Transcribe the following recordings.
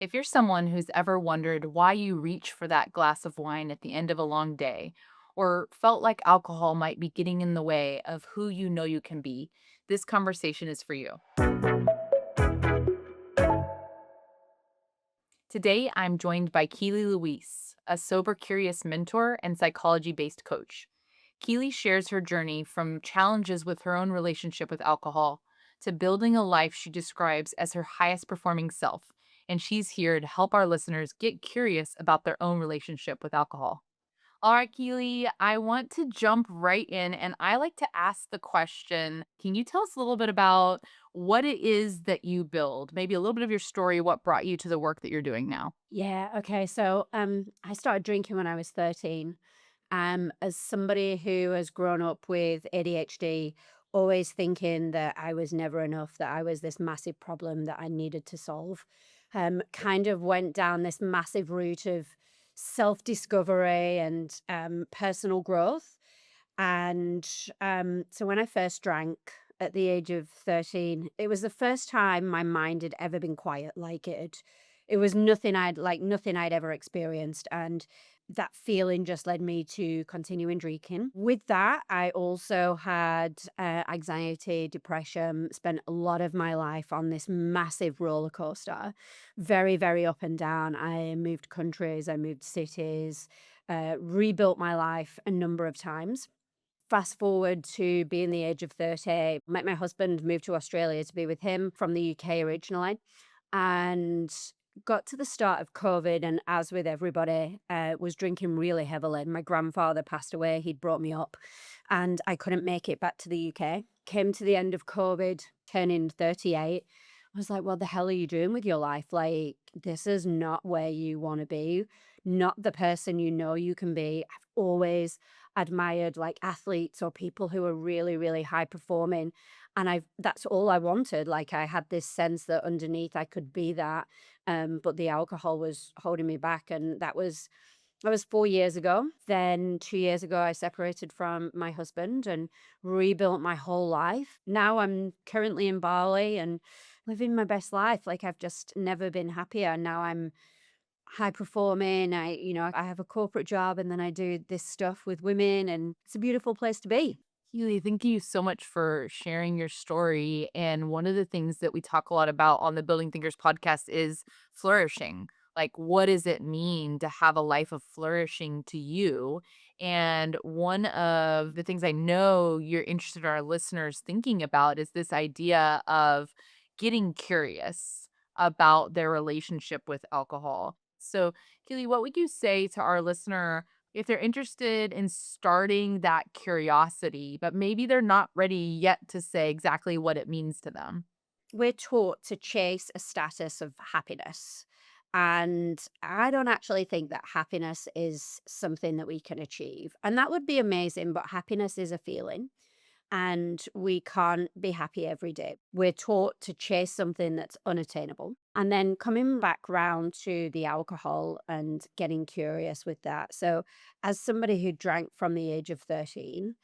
If you're someone who's ever wondered why you reach for that glass of wine at the end of a long day, or felt like alcohol might be getting in the way of who you know you can be, this conversation is for you. Today, I'm joined by Keelie Louise, a sober curious mentor and psychology based coach. Keely shares her journey from challenges with her own relationship with alcohol to building a life she describes as her highest performing self. And she's here to help our listeners get curious about their own relationship with alcohol. All right, Keely, I want to jump right in and I like to ask the question. Can you tell us a little bit about what it is that you build? Maybe a little bit of your story, what brought you to the work that you're doing now? Yeah, okay. So I started drinking when I was 13. As somebody who has grown up with ADHD, always thinking that I was never enough, that I was this massive problem that I needed to solve, kind of went down this massive route of self-discovery and personal growth. And so when I first drank at the age of 13, it was the first time my mind had ever been quiet. It was nothing I'd ever experienced. And that feeling just led me to continuing drinking. With that, I also had anxiety, depression, spent a lot of my life on this massive roller coaster, very, very up and down. I moved countries, I moved cities, rebuilt my life a number of times. Fast forward to being the age of 30, met my husband, moved to Australia to be with him from the UK originally, and got to the start of COVID. And as with everybody, was drinking really heavily. My grandfather passed away. He'd brought me up, and I couldn't make it back to the UK. Came to the end of COVID, turning 38. I was like, what the hell are you doing with your life? Like, this is not where you want to be, not the person you know you can be. I've always admired like athletes or people who are really, really high performing. And that's all I wanted. Like I had this sense that underneath I could be that. But the alcohol was holding me back. And that was 4 years ago. Then 2 years ago I separated from my husband and rebuilt my whole life. Now I'm currently in Bali and living my best life. Like I've just never been happier. Now I'm high performing. I have a corporate job and then I do this stuff with women and it's a beautiful place to be. Keely, thank you so much for sharing your story. And one of the things that we talk a lot about on the Building Thinkers podcast is flourishing. Like, what does it mean to have a life of flourishing to you? And one of the things I know you're interested in our listeners thinking about is this idea of getting curious about their relationship with alcohol. So, Keely, what would you say to our listener if they're interested in starting that curiosity, but maybe they're not ready yet to say exactly what it means to them? We're taught to chase a status of happiness. And I don't actually think that happiness is something that we can achieve. And that would be amazing, but happiness is a feeling. And we can't be happy every day. We're taught to chase something that's unattainable. And then coming back round to the alcohol and getting curious with that. So, as somebody who drank from the age of 13,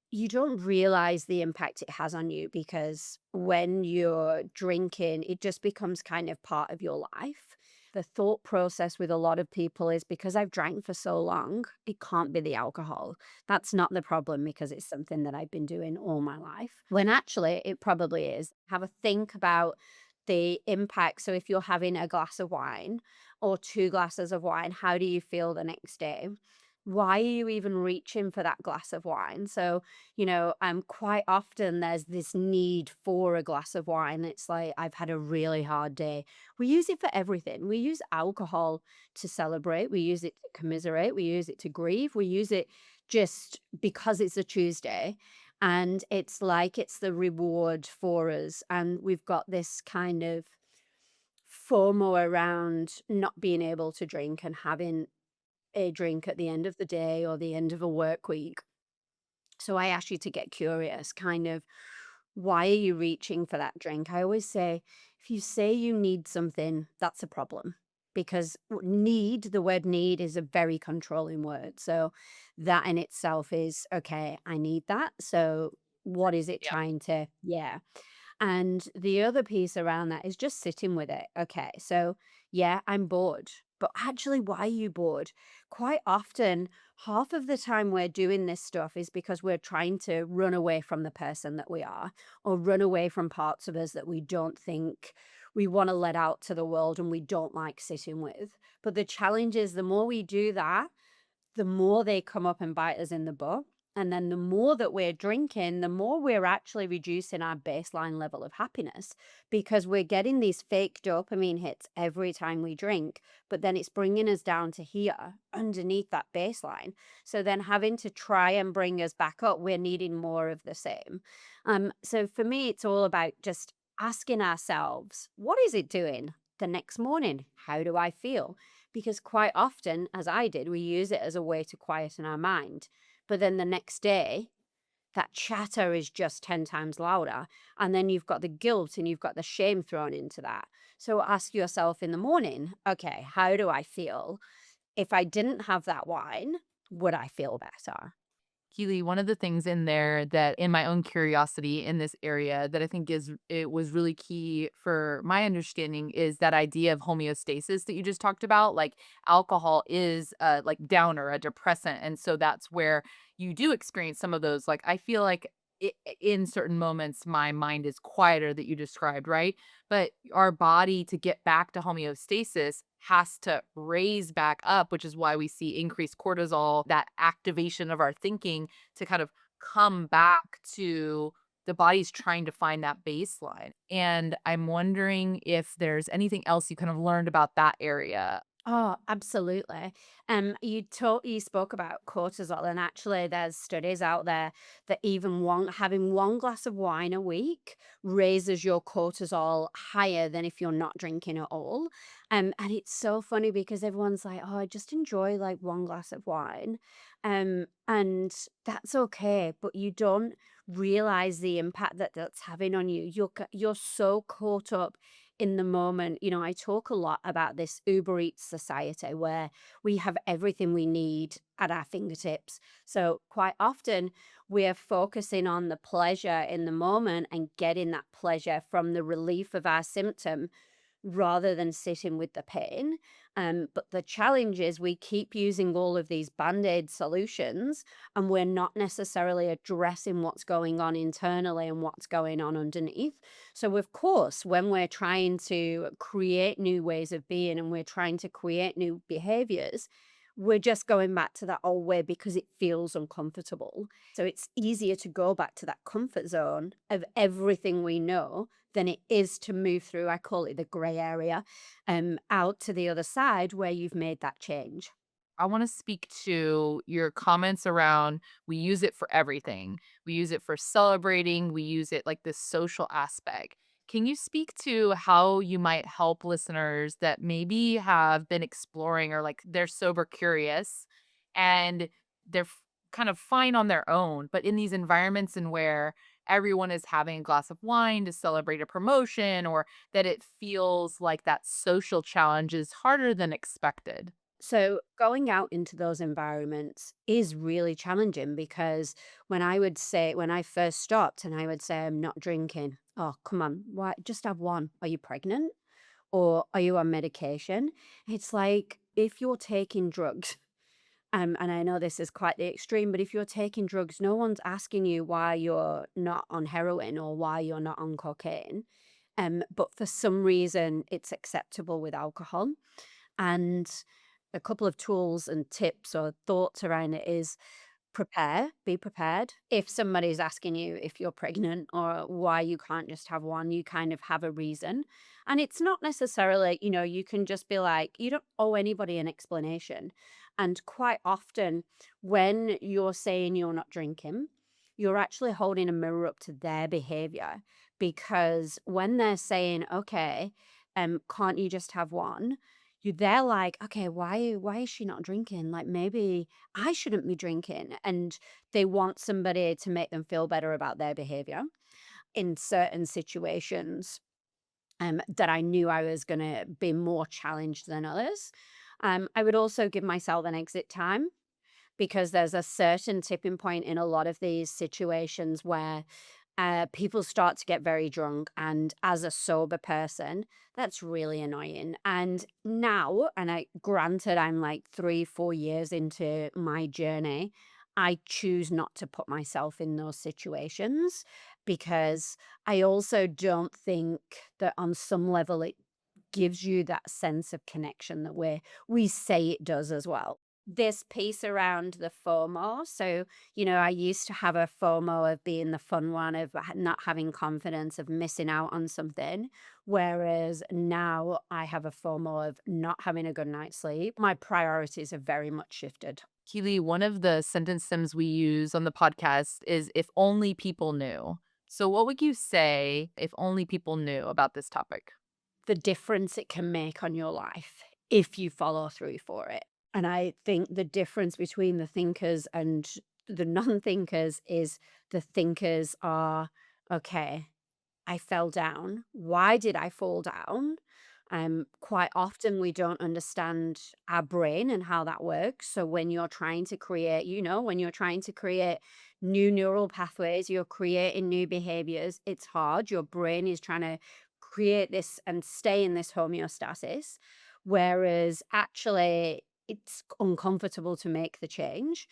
you don't realize the impact it has on you because when you're drinking, it just becomes kind of part of your life. The thought process with a lot of people is because I've drank for so long, it can't be the alcohol. That's not the problem because it's something that I've been doing all my life. When actually, it probably is. Have a think about the impact. So, if you're having a glass of wine or two glasses of wine, how do you feel the next day? Why are you even reaching for that glass of wine? So, quite often there's this need for a glass of wine. It's like, I've had a really hard day. We use it for everything. We use alcohol to celebrate, we use it to commiserate, we use it to grieve, we use it just because it's a Tuesday. And it's like it's the reward for us. And we've got this kind of FOMO around not being able to drink and having a drink at the end of the day or the end of a work week. So I ask you to get curious, kind of, why are you reaching for that drink? I always say, if you say you need something, that's a problem because the word need is a very controlling word. So that in itself is okay, I need that. So what is it Yeah. trying to, yeah. And the other piece around that is just sitting with it. Okay, so yeah, I'm bored. But actually, why are you bored? Quite often, half of the time we're doing this stuff is because we're trying to run away from the person that we are, or run away from parts of us that we don't think we want to let out to the world and we don't like sitting with. But the challenge is the more we do that, the more they come up and bite us in the butt. And then the more that we're drinking, the more we're actually reducing our baseline level of happiness because we're getting these fake dopamine hits every time we drink, but then it's bringing us down to here underneath that baseline. So then having to try and bring us back up, we're needing more of the same. So for me, it's all about just asking ourselves, what is it doing the next morning? How do I feel? Because quite often, as I did, we use it as a way to quieten our mind. But then the next day, that chatter is just 10 times louder. And then you've got the guilt and you've got the shame thrown into that. So ask yourself in the morning, okay, how do I feel? If I didn't have that wine, would I feel better? Keely, one of the things in there that in my own curiosity in this area that I think is it was really key for my understanding is that idea of homeostasis that you just talked about. Like alcohol is a like downer, a depressant. And so that's where you do experience some of those. Like I feel like in certain moments my mind is quieter that you described, right? But our body to get back to homeostasis has to raise back up, which is why we see increased cortisol, that activation of our thinking to kind of come back to the body's trying to find that baseline. And I'm wondering if there's anything else you kind of learned about that area. Oh, absolutely. You spoke about cortisol, and actually, there's studies out there that even one having one glass of wine a week raises your cortisol higher than if you're not drinking at all. And it's so funny because everyone's like, "Oh, I just enjoy like one glass of wine," and that's okay, but you don't realize the impact that that's having on you. You're so caught up in the moment. You know, I talk a lot about this Uber Eats society where we have everything we need at our fingertips. So, quite often, we're focusing on the pleasure in the moment and getting that pleasure from the relief of our symptom rather than sitting with the pain. But the challenge is we keep using all of these band aid solutions and we're not necessarily addressing what's going on internally and what's going on underneath. So, of course, when we're trying to create new ways of being and we're trying to create new behaviors, we're just going back to that old way because it feels uncomfortable. So it's easier to go back to that comfort zone of everything we know than it is to move through, I call it the gray area, out to the other side where you've made that change. I want to speak to your comments around we use it for everything. We use it for celebrating, we use it like this social aspect. Can you speak to how you might help listeners that maybe have been exploring or like they're sober curious and they're kind of fine on their own, but in these environments and where everyone is having a glass of wine to celebrate a promotion or that it feels like that social challenge is harder than expected? So going out into those environments is really challenging because when I first stopped and I would say, I'm not drinking. Oh, come on. Why? Just have one. Are you pregnant? Or are you on medication? It's like if you're taking drugs, and I know this is quite the extreme, but if you're taking drugs, no one's asking you why you're not on heroin or why you're not on cocaine. But for some reason, it's acceptable with alcohol. And a couple of tools and tips or thoughts around it is be prepared. If somebody's asking you if you're pregnant or why you can't just have one, you kind of have a reason. And it's not necessarily, you can just be like, you don't owe anybody an explanation. And quite often, when you're saying you're not drinking, you're actually holding a mirror up to their behavior because when they're saying, okay, can't you just have one? They're like, okay, why is she not drinking? Like maybe I shouldn't be drinking. And they want somebody to make them feel better about their behavior in certain situations that I knew I was going to be more challenged than others. I would also give myself an exit time because there's a certain tipping point in a lot of these situations where people start to get very drunk, and as a sober person, that's really annoying. And now, and I granted I'm like 3, 4 years into my journey, I choose not to put myself in those situations because I also don't think that on some level it gives you that sense of connection that we say it does as well. This piece around the FOMO. So, I used to have a FOMO of being the fun one, of not having confidence, of missing out on something. Whereas now I have a FOMO of not having a good night's sleep. My priorities have very much shifted. Keely, one of the sentence sims we use on the podcast is if only people knew. So, what would you say if only people knew about this topic? The difference it can make on your life if you follow through for it. And I think the difference between the thinkers and the non-thinkers is the thinkers are, okay, I fell down. Why did I fall down? Quite often we don't understand our brain and how that works. So when you're trying to create, when you're trying to create new neural pathways, you're creating new behaviors, it's hard. Your brain is trying to create this and stay in this homeostasis. Whereas actually it's uncomfortable to make the change.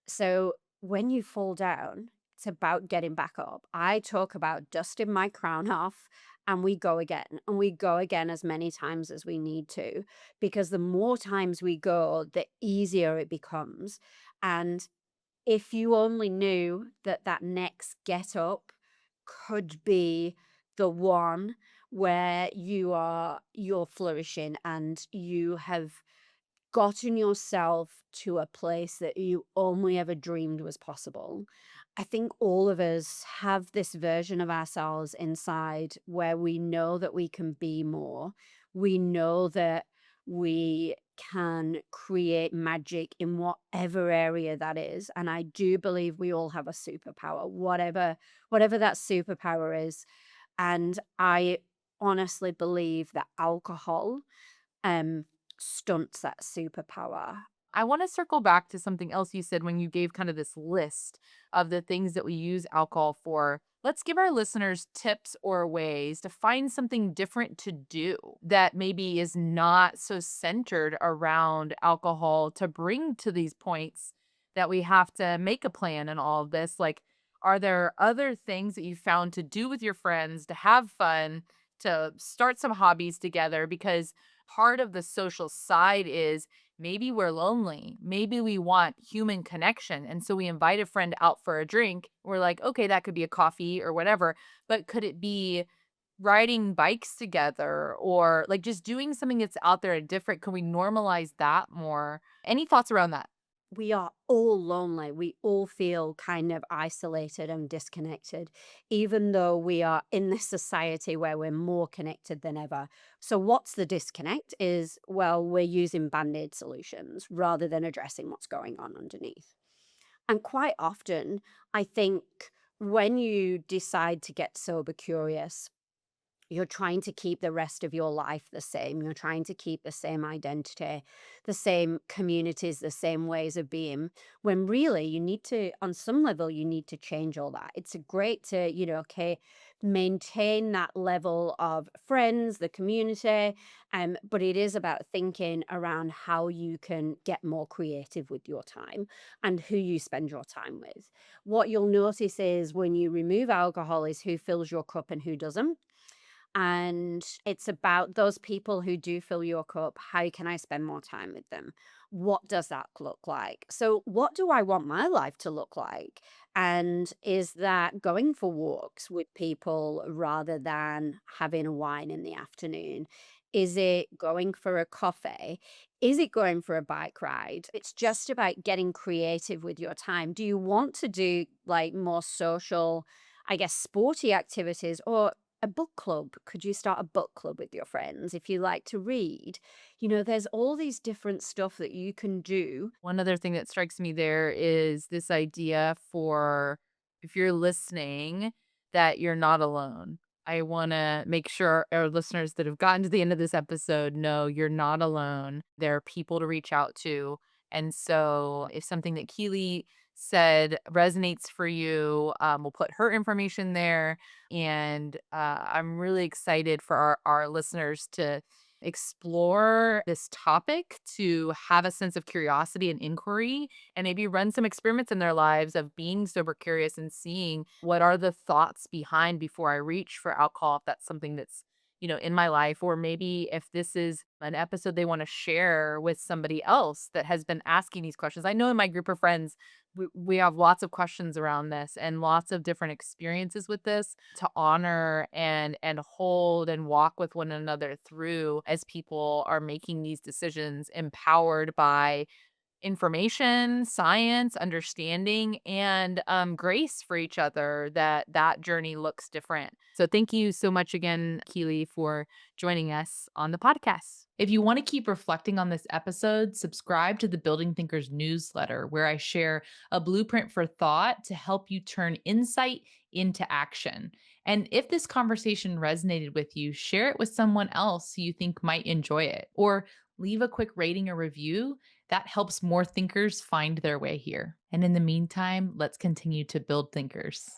So when you fall down, it's about getting back up. I talk about dusting my crown off and we go again. And we go again as many times as we need to, because the more times we go, the easier it becomes. And if you only knew that that next get up could be the one where you're flourishing and you have gotten yourself to a place that you only ever dreamed was possible. I think all of us have this version of ourselves inside where we know that we can be more. We know that we can create magic in whatever area that is. And I do believe we all have a superpower, whatever that superpower is. And I honestly believe that alcohol um, stunts that superpower. I want to circle back to something else you said when you gave kind of this list of the things that we use alcohol for. Let's give our listeners tips or ways to find something different to do that maybe is not so centered around alcohol to bring to these points that we have to make a plan and all of this. Like, are there other things that you found to do with your friends, to have fun, to start some hobbies together? Because part of the social side is maybe we're lonely. Maybe we want human connection. And so we invite a friend out for a drink. We're like, okay, that could be a coffee or whatever. But could it be riding bikes together or like just doing something that's out there and different? Can we normalize that more? Any thoughts around that? We are all lonely. We all feel kind of isolated and disconnected, even though we are in this society where we're more connected than ever. So, what's the disconnect? Is, well, we're using band aid solutions rather than addressing what's going on underneath. And quite often, I think when you decide to get sober curious, you're trying to keep the rest of your life the same. You're trying to keep the same identity, the same communities, the same ways of being. When really you need to, on some level, you need to change all that. It's great to, okay, maintain that level of friends, the community, but it is about thinking around how you can get more creative with your time and who you spend your time with. What you'll notice is when you remove alcohol is who fills your cup and who doesn't, and it's about those people who do fill your cup. How can I spend more time with them? What does that look like? So, what do I want my life to look like? And is that going for walks with people rather than having a wine in the afternoon? Is it going for a coffee? Is it going for a bike ride? It's just about getting creative with your time. Do you want to do like more social, I guess, sporty activities, or a book club? Could you start a book club with your friends if you like to read? There's all these different stuff that you can do. One other thing that strikes me there is this idea for if you're listening, that you're not alone. I want to make sure our listeners that have gotten to the end of this episode know you're not alone. There are people to reach out to. And so, if something that Keely said resonates for you. We'll put her information there. And I'm really excited for our listeners to explore this topic, to have a sense of curiosity and inquiry, and maybe run some experiments in their lives of being sober curious and seeing what are the thoughts behind before I reach for alcohol, if that's something that's in my life, or maybe if this is an episode they want to share with somebody else that has been asking these questions. I know in my group of friends, we have lots of questions around this and lots of different experiences with this to honor and hold and walk with one another through as people are making these decisions empowered by information, science, understanding, and grace for each other, that journey looks different. So thank you so much again, Keely, for joining us on the podcast. If you want to keep reflecting on this episode, subscribe to the Building Thinkers newsletter, where I share a blueprint for thought to help you turn insight into action. And if this conversation resonated with you, share it with someone else who you think might enjoy it, or leave a quick rating or review. That helps more thinkers find their way here. And in the meantime, let's continue to build thinkers.